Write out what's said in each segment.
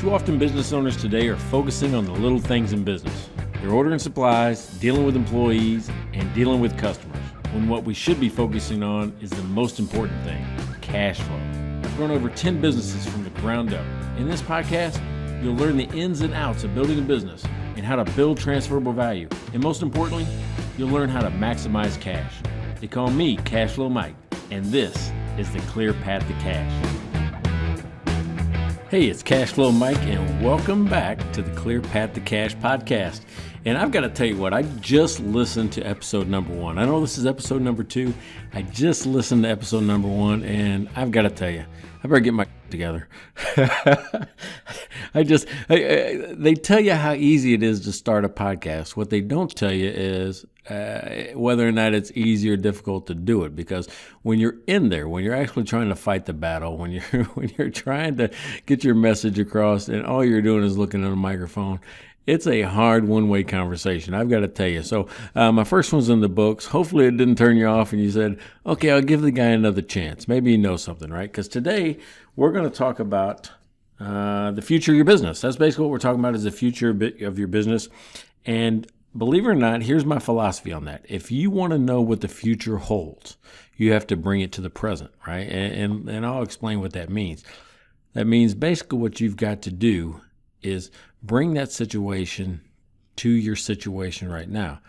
Too often business owners today are focusing on the little things in business. They're ordering supplies, dealing with employees, and dealing with customers, when what we should be focusing on is the most important thing, cash flow. I've grown over 10 businesses from the ground up. In this podcast, you'll learn the ins and outs of building a business and how to build transferable value. And most importantly, you'll learn how to maximize cash. They call me Cash Flow Mike, and this is the Clear Path to Cash. Hey, it's Cash Flow Mike, and welcome back to the Clear Path to Cash podcast. And I've got to tell you what, I just listened to episode number 1. I know this is episode number 2. I just listened to episode number 1, and I've got to tell you, I better get my together. They tell you how easy it is to start a podcast. What they don't tell you is whether or not it's easy or difficult to do it. Because when you're in there, when you're actually trying to fight the battle, when you're trying to get your message across, and all you're doing is looking at a microphone, it's a hard one-way conversation, I've got to tell you. So my first one's in the books. Hopefully it didn't turn you off and you said, okay, I'll give the guy another chance. Maybe you know something, right? Because today we're going to talk about the future of your business. That's basically what we're talking about, is the future of your business. And believe it or not, here's my philosophy on that. If you want to know what the future holds, you have to bring it to the present, right? And I'll explain what that means. That means basically what you've got to do is bring that situation to your situation right now.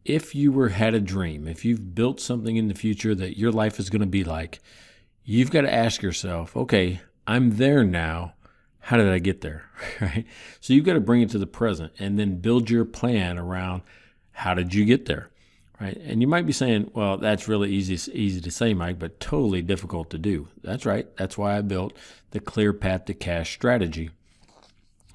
If you had a dream, if you've built something in the future that your life is going to be like, you've got to ask yourself, okay, I'm there now. How did I get there? Right? So you've got to bring it to the present and then build your plan around how did you get there? Right? And you might be saying, well, that's really easy to say, Mike, but totally difficult to do. That's right. That's why I built the Clear Path to Cash strategy.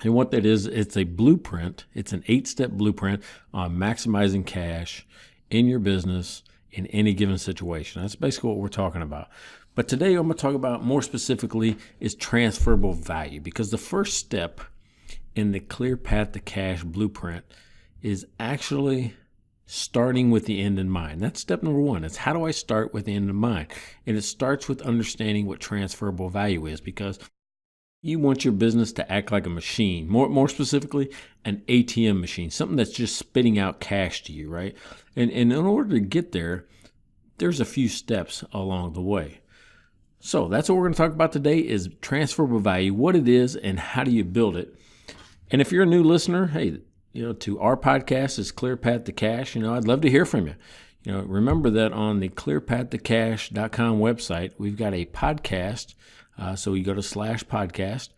And what that is, it's a blueprint. It's an 8-step blueprint on maximizing cash in your business in any given situation. That's basically what we're talking about. But today I'm going to talk about more specifically is transferable value, because the first step in the Clear Path to Cash blueprint is actually starting with the end in mind. That's step number 1. It's how do I start with the end in mind? And it starts with understanding what transferable value is, because you want your business to act like a machine, more specifically, an ATM machine, something that's just spitting out cash to you, right? And in order to get there, there's a few steps along the way. So that's what we're going to talk about today, is transferable value, what it is and how do you build it. And if you're a new listener, hey, to our podcast is Clear Path to Cash. I'd love to hear from you. Remember that on the 𝐿𝐴𝐻.com website, we've got a podcast. So you go to /podcast,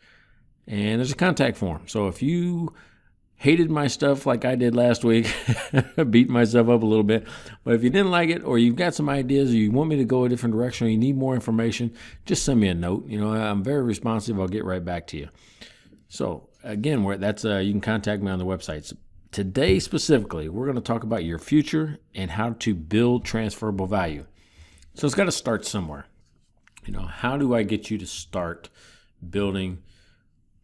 and there's a contact form. So if you hated my stuff like I did last week, beat myself up a little bit, but if you didn't like it, or you've got some ideas, or you want me to go a different direction, or you need more information, just send me a note. I'm very responsive. I'll get right back to you. So again, you can contact me on the website. So today specifically, we're going to talk about your future and how to build transferable value. So it's got to start somewhere. How do I get you to start building,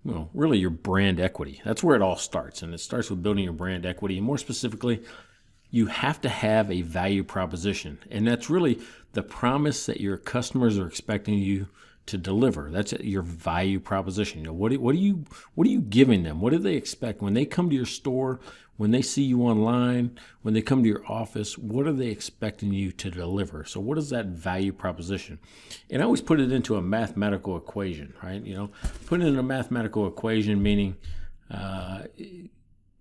really your brand equity? That's where it all starts. And it starts with building your brand equity. And more specifically, you have to have a value proposition. And that's really the promise that your customers are expecting you to deliver. That's your value proposition. What are you giving them? What do they expect when they come to your store, when they see you online, when they come to your office? What are they expecting you to deliver? So what is that value proposition? And I always put it into a mathematical equation, right? Put it in a mathematical equation, meaning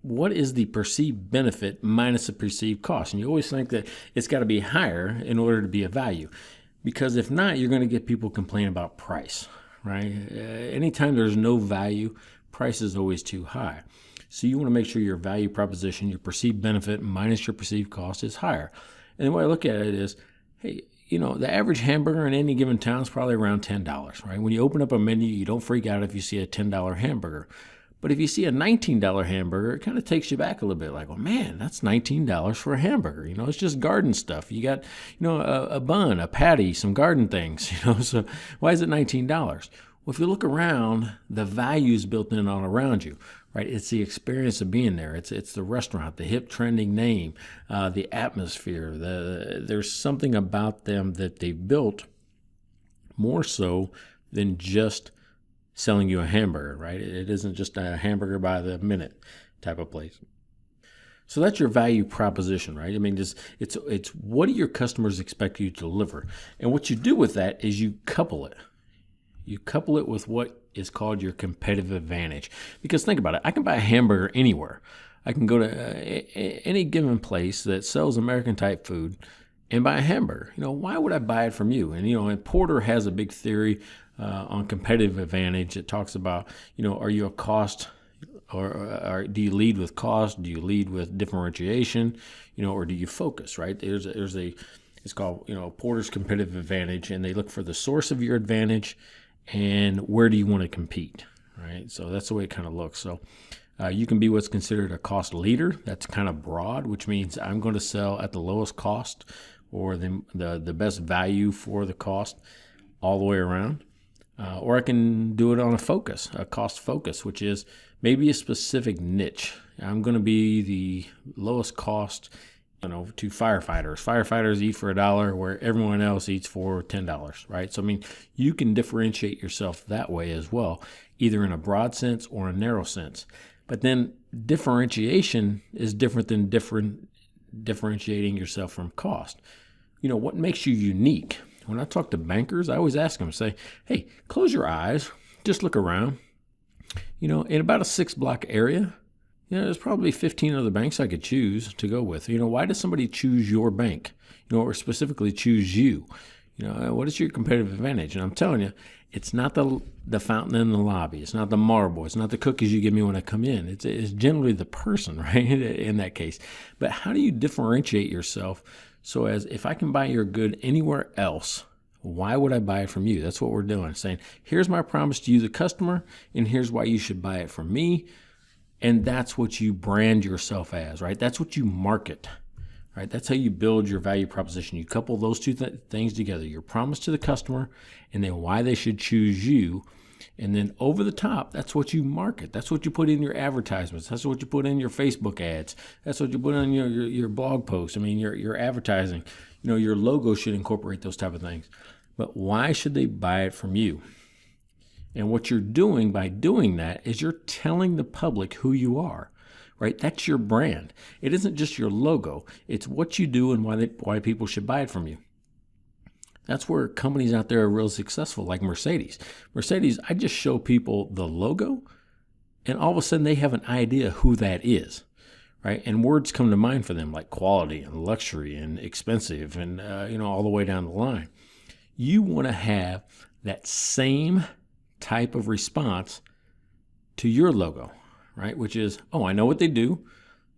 what is the perceived benefit minus the perceived cost? And you always think that it's got to be higher in order to be a value. Because if not, you're going to get people complain about price, right? Anytime there's no value, price is always too high. So you want to make sure your value proposition, your perceived benefit minus your perceived cost is higher. And the way I look at it is, hey, the average hamburger in any given town is probably around $10, right? When you open up a menu, you don't freak out if you see a $10 hamburger. But if you see a $19 hamburger, it kind of takes you back a little bit. Like, well, man, that's $19 for a hamburger. It's just garden stuff. You got, a bun, a patty, some garden things. So why is it $19? Well, if you look around, the value's built in all around you, right? It's the experience of being there. It's the restaurant, the hip trending name, the atmosphere. There's something about them that they built more so than just selling you a hamburger, right? It isn't just a hamburger by the minute type of place. So that's your value proposition, right? I mean, it's what do your customers expect you to deliver? And what you do with that is you couple it. You couple it with what is called your competitive advantage. Because think about it, I can buy a hamburger anywhere. I can go to any given place that sells American type food and buy a hamburger. Why would I buy it from you? And Porter has a big theory on competitive advantage. It talks about, are you a cost, or do you lead with cost? Do you lead with differentiation? Or do you focus? Right? It's called Porter's competitive advantage, and they look for the source of your advantage and where do you want to compete. Right? So that's the way it kind of looks. So you can be what's considered a cost leader. That's kind of broad, which means I'm going to sell at the lowest cost or the best value for the cost all the way around. Or I can do it on a cost focus, which is maybe a specific niche. I'm going to be the lowest cost, to firefighters. Firefighters eat for $1 where everyone else eats for $10, right? So, you can differentiate yourself that way as well, either in a broad sense or a narrow sense. But then differentiation is different than differentiating yourself from cost. What makes you unique? When I talk to bankers, I always ask them, say, hey, close your eyes, just look around. In about a 6-block area, there's probably 15 other banks I could choose to go with. Why does somebody choose your bank, or specifically choose you? What is your competitive advantage? And I'm telling you, it's not the fountain in the lobby. It's not the marble. It's not the cookies you give me when I come in. It's generally the person, right, in that case. But how do you differentiate yourself so as if I can buy your good anywhere else, why would I buy it from you? That's what we're doing, saying, here's my promise to you, the customer, and here's why you should buy it from me. And that's what you brand yourself as, right? That's what you market, right? That's how you build your value proposition. You couple those two things together, your promise to the customer and then why they should choose you. And then over the top, that's what you market. That's what you put in your advertisements. That's what you put in your Facebook ads. That's what you put on your blog posts. Your advertising. Your logo should incorporate those type of things. But why should they buy it from you? And what you're doing by doing that is you're telling the public who you are, right? That's your brand. It isn't just your logo. It's what you do and why people should buy it from you. That's where companies out there are real successful, like Mercedes. Mercedes, I just show people the logo, and all of a sudden they have an idea who that is, right? And words come to mind for them, like quality and luxury and expensive and, all the way down the line. You want to have that same type of response to your logo, right? Which is, oh, I know what they do.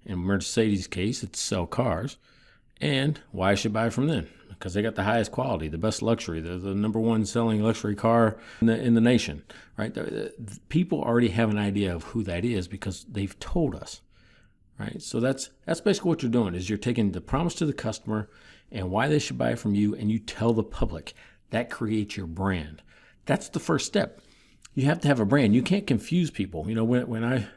In Mercedes' case, it's sell cars. And why I should buy from them? Because they got the highest quality, the best luxury. They're the number one selling luxury car in the nation, right? The people already have an idea of who that is because they've told us, right? So that's basically what you're doing is you're taking the promise to the customer and why they should buy from you, and you tell the public. That creates your brand. That's the first step. You have to have a brand. You can't confuse people. When I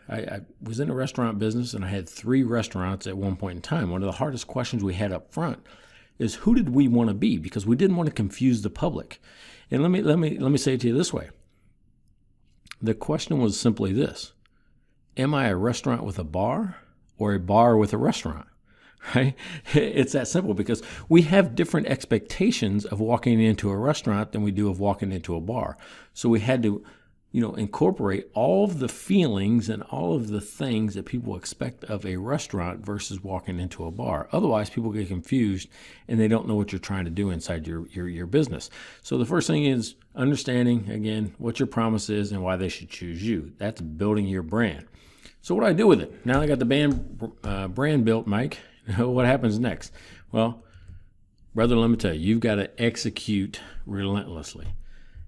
was in the restaurant business and I had 3 restaurants at one point in time, one of the hardest questions we had up front is who did we want to be? Because we didn't want to confuse the public. And let me say it to you this way. The question was simply this: am I a restaurant with a bar or a bar with a restaurant? Right? It's that simple because we have different expectations of walking into a restaurant than we do of walking into a bar. So we had to incorporate all of the feelings and all of the things that people expect of a restaurant versus walking into a bar. Otherwise, people get confused and they don't know what you're trying to do inside your business. So the first thing is understanding, again, what your promise is and why they should choose you. That's building your brand. So what do I do with it? Now I got the brand built, Mike. What happens next? Well, brother, let me tell you, you've got to execute relentlessly.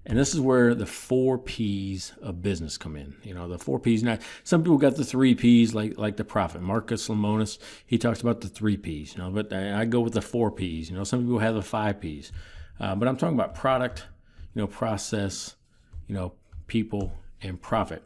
And this is where the 4 P's of business come in. The 4 P's. Now, some people got the 3 P's like the prophet. Marcus Lemonis, he talks about the 3 P's, but I go with the 4 P's. Some people have the 5 P's. But I'm talking about product, process, people, and profit.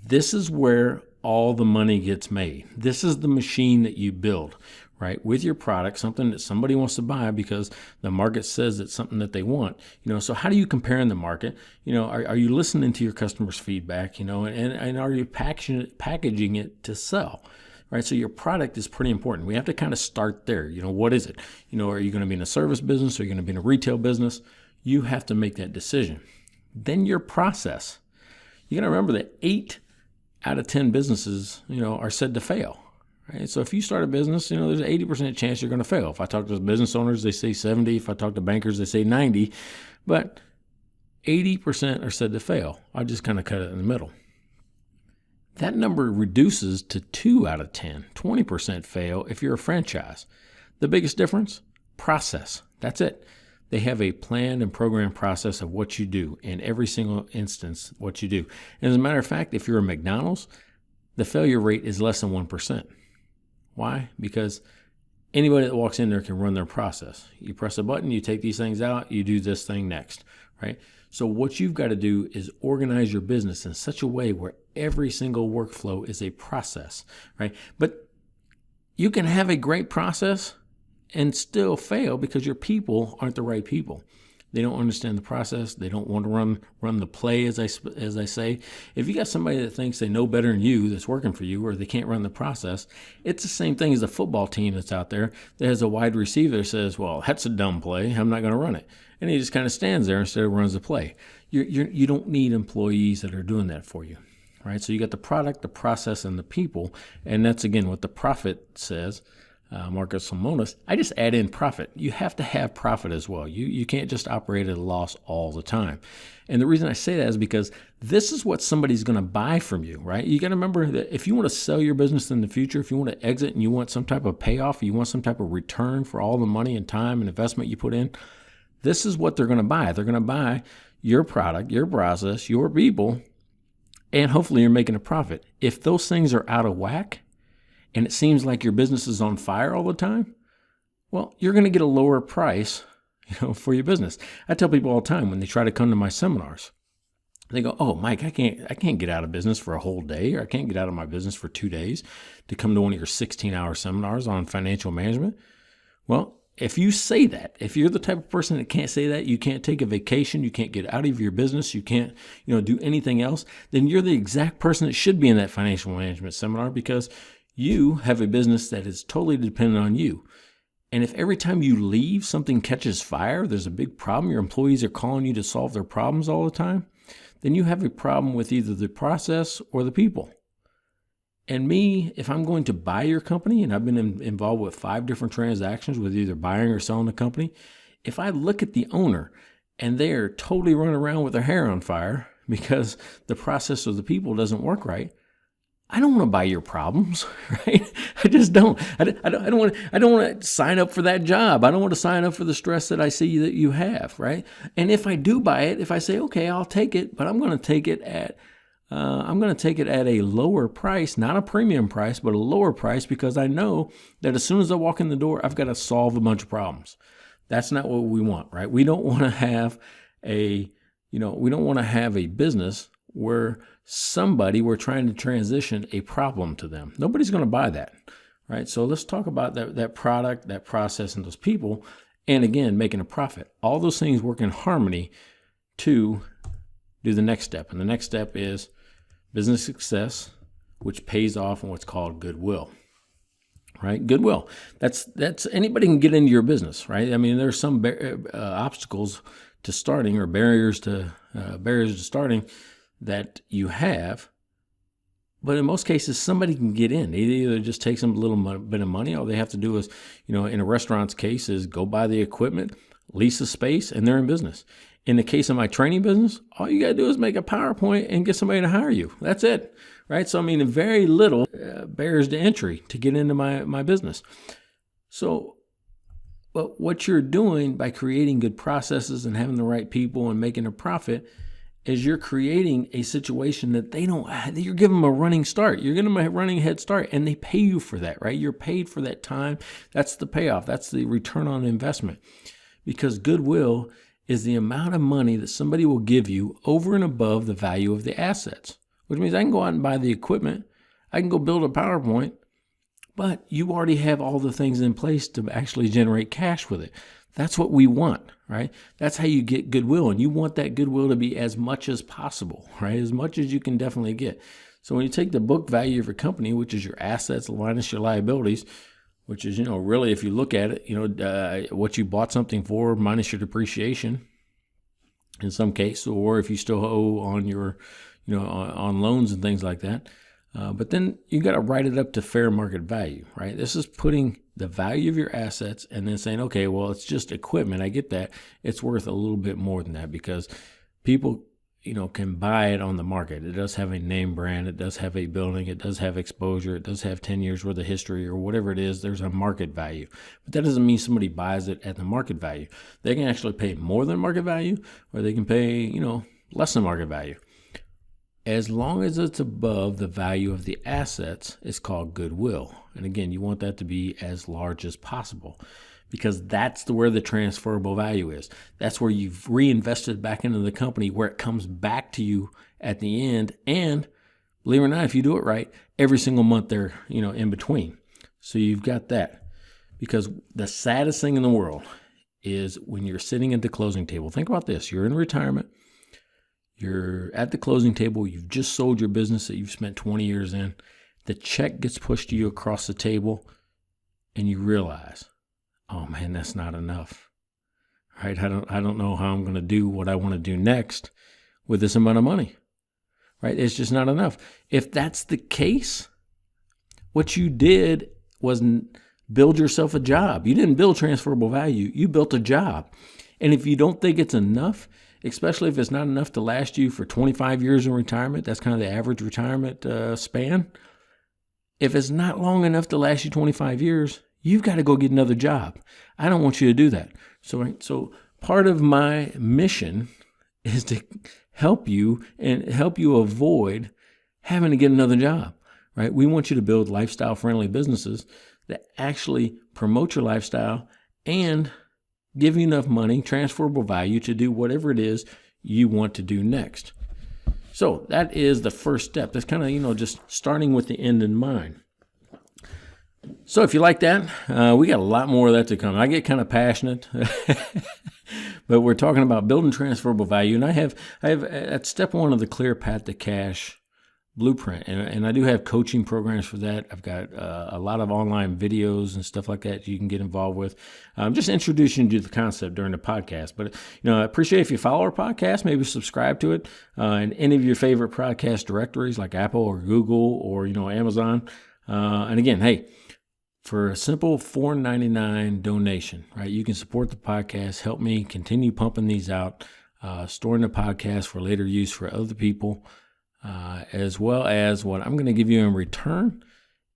This is where all the money gets made. This is the machine that you build, right, with your product, something that somebody wants to buy because the market says it's something that they want. So how do you compare in the market? Are you listening to your customers' feedback, and are you packaging it to sell? Right, so your product is pretty important. We have to kind of start there. What is it? Are you going to be in a service business? Are you going to be in a retail business? You have to make that decision. Then your process. You got to remember that 8 out of 10 businesses, are said to fail. Right? So if you start a business, there's an 80% chance you're going to fail. If I talk to business owners, they say 70. If I talk to bankers, they say 90. But 80% are said to fail. I just kind of cut it in the middle. That number reduces to 2 out of 10, 20% fail if you're a franchise. The biggest difference? Process. That's it. They have a planned and programmed process of what you do in every single instance, what you do. And as a matter of fact, if you're a McDonald's, the failure rate is less than 1%. Why? Because anybody that walks in there can run their process. You press a button, you take these things out, you do this thing next, right? So what you've got to do is organize your business in such a way where every single workflow is a process, right? But you can have a great process and still fail because your people aren't the right people. They don't understand the process. They don't want to run the play, as I say. If you got somebody that thinks they know better than you that's working for you, or they can't run the process, it's the same thing as a football team that's out there that has a wide receiver that says, well, that's a dumb play. I'm not going to run it. And he just kind of stands there instead of runs the play. You don't need employees that are doing that for you, right? So you got the product, the process, and the people. And that's, again, what the prophet says. Marcus Lemonis, I just add in profit. You have to have profit as well. You can't just operate at a loss all the time. And the reason I say that is because this is what somebody's going to buy from you, right? You got to remember that if you want to sell your business in the future, if you want to exit and you want some type of payoff, you want some type of return for all the money and time and investment you put in, this is what they're going to buy. They're going to buy your product, your process, your people, and hopefully you're making a profit. If those things are out of whack, and it seems like your business is on fire all the time, well, you're going to get a lower price, for your business. I tell people all the time when they try to come to my seminars, they go, "Oh, Mike, I can't get out of business for a whole day, or I can't get out of my business for 2 days to come to one of your 16-hour seminars on financial management." Well, if you say that, if you're the type of person that can't say that, you can't take a vacation, you can't get out of your business, you can't, do anything else, then you're the exact person that should be in that financial management seminar, because you have a business that is totally dependent on you. And if every time you leave, something catches fire, there's a big problem, your employees are calling you to solve their problems all the time, then you have a problem with either the process or the people. And me, if I'm going to buy your company, and I've been involved with 5 different transactions with either buying or selling a company, if I look at the owner and they're totally running around with their hair on fire because the process of the people doesn't work right, I don't want to buy your problems, right? I just don't. I don't want to sign up for that job. I don't want to sign up for the stress that I see that you have, right? And if I do buy it, if I say, okay, I'll take it, but I'm going to take it at a lower price, not a premium price, but a lower price, because I know that as soon as I walk in the door, I've got to solve a bunch of problems. That's not what we want, right? We don't want to have a business where we're trying to transition a problem to them. Nobody's going to buy that, right? So let's talk about that product, that process, and those people. And again, making a profit. All those things work in harmony to do the next step. And the next step is business success, which pays off in what's called goodwill, right? Goodwill. That's anybody can get into your business, right? I mean, there's some obstacles to starting, or barriers to starting that you have, but in most cases, somebody can get in. It either just takes them a little bit of money. All they have to do is, in a restaurant's case, is go buy the equipment, lease a space, and they're in business. In the case of my training business, all you got to do is make a PowerPoint and get somebody to hire you. That's it, right? So, I mean, very little barriers to entry to get into my business. So, but what you're doing by creating good processes and having the right people and making a profit is you're creating a situation that you're giving them a running start. You're giving them a running head start, and they pay you for that, right? You're paid for that time. That's the payoff. That's the return on investment. Because goodwill is the amount of money that somebody will give you over and above the value of the assets, which means I can go out and buy the equipment. I can go build a PowerPoint, but you already have all the things in place to actually generate cash with it. That's what we want, right? That's how you get goodwill, and you want that goodwill to be as much as possible, right? As much as you can definitely get. So when you take the book value of your company, which is your assets minus your liabilities, which is, really, if you look at it, what you bought something for minus your depreciation in some case, or if you still owe on your, on loans and things like that. But then you got to write it up to fair market value, right? This is putting the value of your assets and then saying, okay, well, it's just equipment. I get that. It's worth a little bit more than that because people, can buy it on the market. It does have a name brand. It does have a building. It does have exposure. It does have 10 years worth of history or whatever it is. There's a market value. But that doesn't mean somebody buys it at the market value. They can actually pay more than market value, or they can pay, less than market value. As long as it's above the value of the assets, it's called goodwill. And again, you want that to be as large as possible because that's where the transferable value is. That's where you've reinvested back into the company, where it comes back to you at the end. And believe it or not, if you do it right, every single month there, in between. So you've got that. Because the saddest thing in the world is when you're sitting at the closing table. Think about this. You're in retirement. You're at the closing table. You've just sold your business that you've spent 20 years in. The check gets pushed to you across the table, and you realize, oh man, that's not enough. Right? I don't know how I'm going to do what I want to do next with this amount of money. Right? It's just not enough. If that's the case, what you did was build yourself a job. You didn't build transferable value. You built a job. And if you don't think it's enough, especially if it's not enough to last you for 25 years in retirement, that's kind of the average retirement span. If it's not long enough to last you 25 years, you've got to go get another job. I don't want you to do that. So part of my mission is to help you and help you avoid having to get another job, right? We want you to build lifestyle-friendly businesses that actually promote your lifestyle and give you enough money, transferable value to do whatever it is you want to do next. So that is the first step. That's kind of, just starting with the end in mind. So if you like that, we got a lot more of that to come. I get kind of passionate, but we're talking about building transferable value. And I have at step one of the Clear Path to Cash blueprint. And I do have coaching programs for that. I've got a lot of online videos and stuff like that you can get involved with. I'm just introducing you to the concept during the podcast. But, I appreciate if you follow our podcast, maybe subscribe to it in any of your favorite podcast directories like Apple or Google or, Amazon. And again, hey, for a simple $4.99 donation, right, you can support the podcast, help me continue pumping these out, storing the podcast for later use for other people. As well as what I'm going to give you in return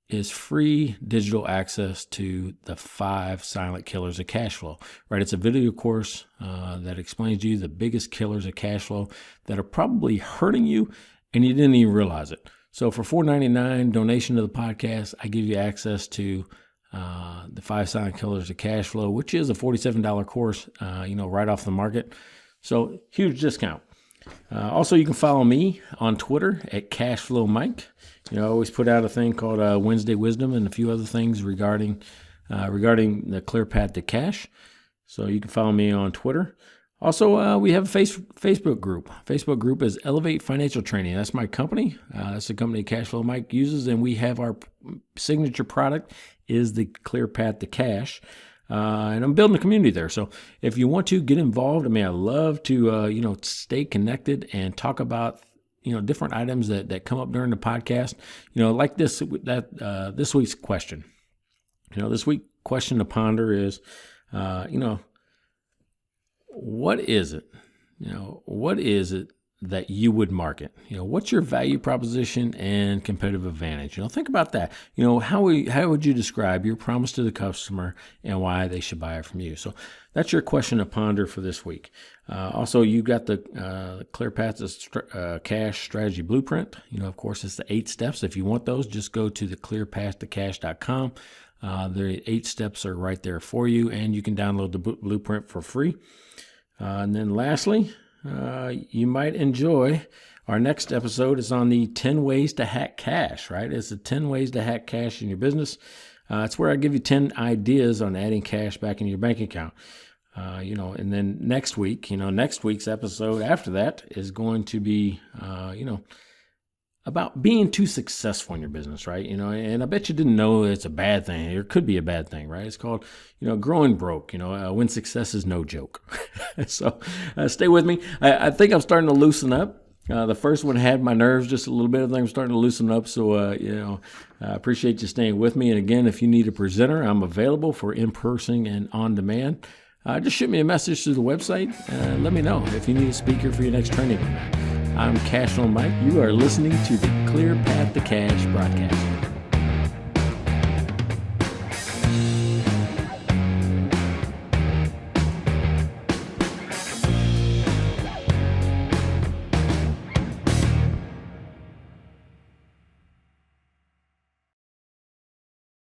is free digital access to the 5 silent killers of cash flow, right? It's a video course that explains to you the biggest killers of cash flow that are probably hurting you and you didn't even realize it. So for $4.99 donation to the podcast, I give you access to the 5 silent killers of cash flow, which is a $47 course, right off the market. So huge discount. Also, you can follow me on Twitter at CashflowMike. I always put out a thing called Wednesday Wisdom and a few other things regarding the Clear Path to Cash. So you can follow me on Twitter. Also, we have a Facebook group. Facebook group is Elevate Financial Training. That's my company. That's the company Cashflow Mike uses, and we have our signature product is the Clear Path to Cash. And I'm building a community there. So if you want to get involved, I love to, stay connected and talk about, different items that come up during the podcast, like this week's question. This week's question to ponder is, what is it? What is it that you would market? What's your value proposition and competitive advantage? Think about that. How would you describe your promise to the customer and why they should buy it from you? So that's your question to ponder for this week. Also, you got the Clear Path to Cash Strategy Blueprint. Of course, it's the 8 steps. If you want those, just go to the clearpathtocash.com. The 8 steps are right there for you, and you can download the blueprint for free. And then lastly, you might enjoy our next episode is on the 10 ways to hack cash, right? It's the 10 ways to hack cash in your business. It's where I give you 10 ideas on adding cash back into your bank account. And then next week's episode after that is going to be, about being too successful in your business, right? And I bet you didn't know it's a bad thing. It could be a bad thing, right? It's called, growing broke, when success is no joke. So stay with me. I think I'm starting to loosen up. The first one had my nerves just a little bit. I think I'm starting to loosen up. So, I appreciate you staying with me. And again, if you need a presenter, I'm available for in-person and on-demand. Just shoot me a message through the website. Let me know if you need a speaker for your next training event. I'm Cash on Mike. You are listening to the Clear Path to Cash broadcast.